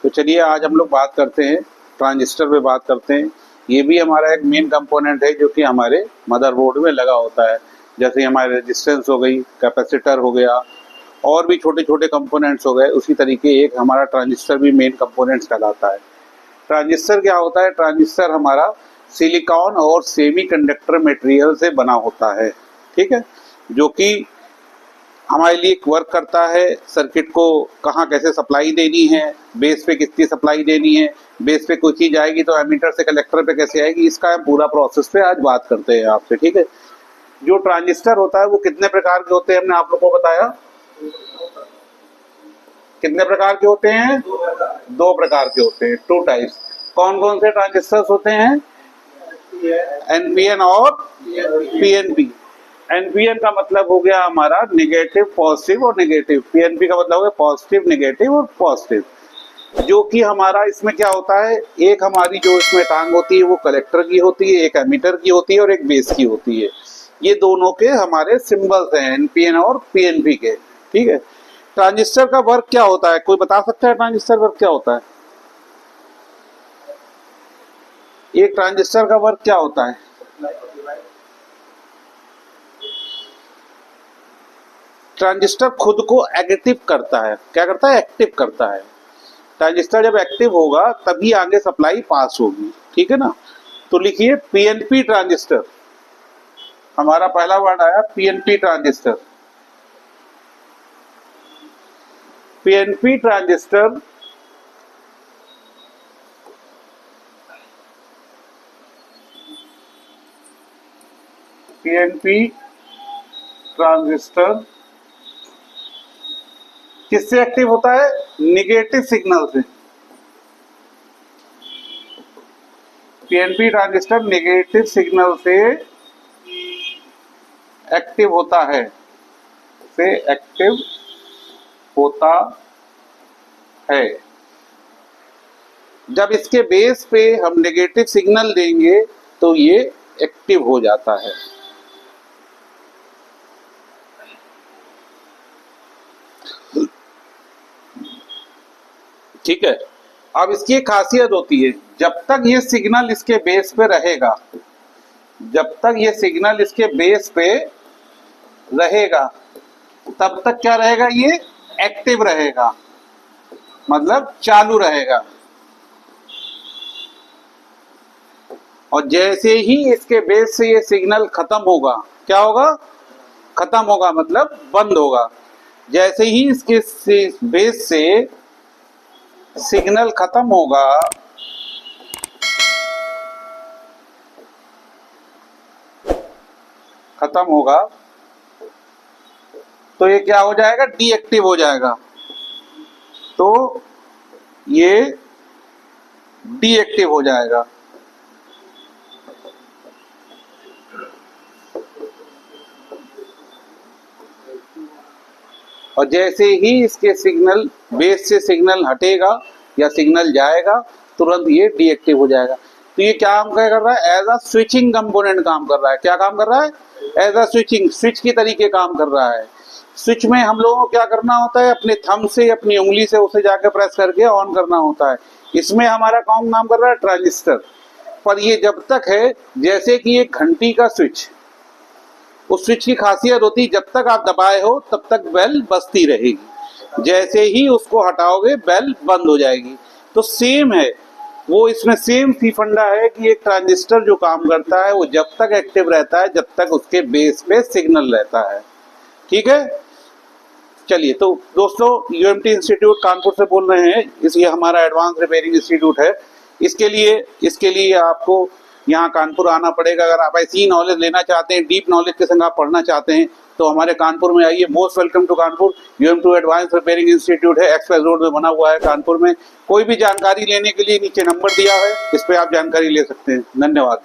तो चलिए आज हम लोग बात करते हैं ट्रांजिस्टर पे बात करते हैं। ये भी हमारा एक मेन कंपोनेंट है जो कि हमारे मदरबोर्ड में लगा होता है। जैसे हमारे रेजिस्टेंस हो गई, कैपेसिटर हो गया और भी छोटे छोटे कंपोनेंट्स हो गए, उसी तरीके एक हमारा ट्रांजिस्टर भी मेन कंपोनेंट्स कहलाता है। ट्रांजिस्टर क्या होता है? ट्रांजिस्टर हमारा सिलिकॉन और सेमीकंडक्टर मटेरियल से बना होता है, ठीक है, जो कि हमारे लिए वर्क करता है। सर्किट को कहाँ कैसे सप्लाई देनी है, बेस पे कितनी सप्लाई देनी है, बेस पे कोई चीज आएगी तो एमीटर से कलेक्टर पे कैसे आएगी, इसका हम पूरा प्रोसेस पे आज बात करते हैं आपसे, ठीक है। जो ट्रांजिस्टर होता है वो कितने प्रकार के होते हैं, हमने आप लोगों को बताया। कितने प्रकार के होते हैं? दो प्रकार के होते हैं, 2 टाइप्स। कौन कौन से ट्रांजिस्टर्स होते हैं? एनपीएन और पीएनपी। एनपीएन का मतलब हो गया हमारा नेगेटिव पॉजिटिव और नेगेटिव, पीएनपी का मतलब हो गया पॉजिटिव नेगेटिव और पॉजिटिव। जो कि हमारा इसमें क्या होता है, एक हमारी जो इसमें टांग होती है वो कलेक्टर की होती है, एक एमीटर की होती है और एक बेस की होती है। ये दोनों के हमारे सिंबल्स हैं, एनपीएन और पीएनपी के, ठीक है। ट्रांजिस्टर का वर्क क्या होता है, कोई बता सकता है ट्रांजिस्टर वर्क क्या होता है? एक ट्रांजिस्टर का वर्क क्या होता है? ट्रांजिस्टर खुद को एक्टिव करता है। क्या करता है? एक्टिव करता है। ट्रांजिस्टर जब एक्टिव होगा तभी आगे सप्लाई पास होगी, ठीक है ना। तो लिखिए पीएनपी ट्रांजिस्टर, हमारा पहला वर्ड आया PNP transistor. PNP transistor PNP transistor किससे एक्टिव होता है? निगेटिव सिग्नल से। पीएनपी ट्रांजिस्टर नेगेटिव सिग्नल से एक्टिव होता है, एक्टिव होता है। जब इसके बेस पे हम नेगेटिव सिग्नल देंगे तो ये एक्टिव हो जाता है। ठीक है। अब इसकी एक खासियत होती है, जब तक ये सिग्नल इसके बेस पे रहेगा, जब तक ये सिग्नल इसके बेस पे रहेगा तब तक क्या रहेगा, ये एक्टिव रहेगा, मतलब चालू रहेगा। और जैसे ही इसके बेस से ये सिग्नल खत्म होगा, क्या होगा? खत्म होगा मतलब बंद होगा। जैसे ही इसके बेस से सिग्नल खत्म होगा तो ये क्या हो जाएगा? डीएक्टिव हो जाएगा। तो ये डीएक्टिव हो जाएगा। और जैसे ही इसके सिग्नल बेस से सिग्नल हटेगा या सिग्नल जाएगा तुरंत ये डीएक्टिव हो जाएगा। तो ये क्या काम कर रहा है? एज अ स्विचिंग कंपोनेंट काम कर रहा है। क्या काम कर रहा है? एज अ स्विचिंग, स्विच की तरीके काम कर रहा है। स्विच में हम लोगों को क्या करना होता है? अपने थंब से, अपनी उंगली से उसे जाकर प्रेस करके ऑन करना होता है। इसमें हमारा कौन काम कर रहा है? ट्रांजिस्टर। पर ये जब तक है जैसे कि एक घंटी का स्विच, उस स्विच की खासियत होती है जब तक आप दबाए हो तब तक बेल बजती रहेगी, जैसे ही उसको हटाओगे बेल बंद हो जाएगी। तो सेम है वो, इसमें सेम सी फंडा है कि एक ट्रांजिस्टर जो काम करता है वो जब तक एक्टिव रहता है जब तक उसके बेस पे सिग्नल रहता है, ठीक है। चलिए, तो दोस्तों यूएमटी इंस्टीट्यूट कानपुर से बोल रहे हैं, ये हमारा एडवांस रिपेयरिंग इंस्टीट्यूट है। इसके लिए आपको यहाँ कानपुर आना पड़ेगा। अगर आप ऐसी नॉलेज लेना चाहते हैं, डीप नॉलेज के संग आप पढ़ना चाहते हैं तो हमारे कानपुर में आइए। Most welcome to Kanpur. U M two advance repairing institute है, एक्सप्रेस रोड में बना हुआ है कानपुर में। कोई भी जानकारी लेने के लिए नीचे नंबर दिया है, इस पे आप जानकारी ले सकते हैं। धन्यवाद।